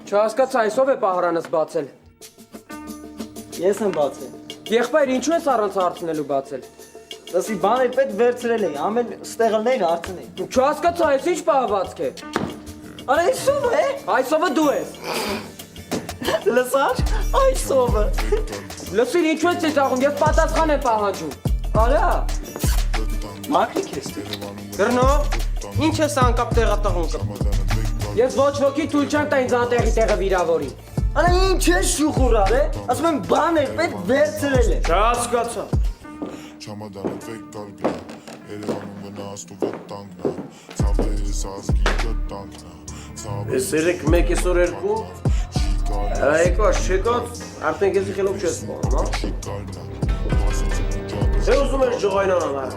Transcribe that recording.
Չհասկացա, այսով է պահարանս բացել։ Ես եմ բացել։ Եղբայր, ինչու ես առանց հարցնելու բացել։ Դասի բաներ պետք վերցրել էի, ամեն ստեղլներ հարցնեի։ Չհասկացա, այս ինչ պահվածք է։ Արա այսով է։ Այսովը դու ես։ Լսար, այսովը։ Լսիր, ինչու ես ծիծաղում, ես պատասխան եմ պահանջում։ Արա։ Մաքրիկ ես դու։ Գրնո, ինչ ես անկապ տեղատղուն կպ։ Ես ոչ ոքի թույլ չեմ տա ինձ անտեղի տեղը վիրավորի։ Արա ինչ ես շուխուրար է։ Ասում եմ բաներ պետք վերցրել է։ Չհասկացա։ Չամադանը վեկ կարգնա, երևանում վնաստ ու վտանգնա, ծավդե ես ազգի գտանգնա, Ես երեք մեկ այսօր երկու, եկոս չեկոց, արդեն կեզի խելոք չես բանում, հա? Է ուզում ես ժողայնան անար։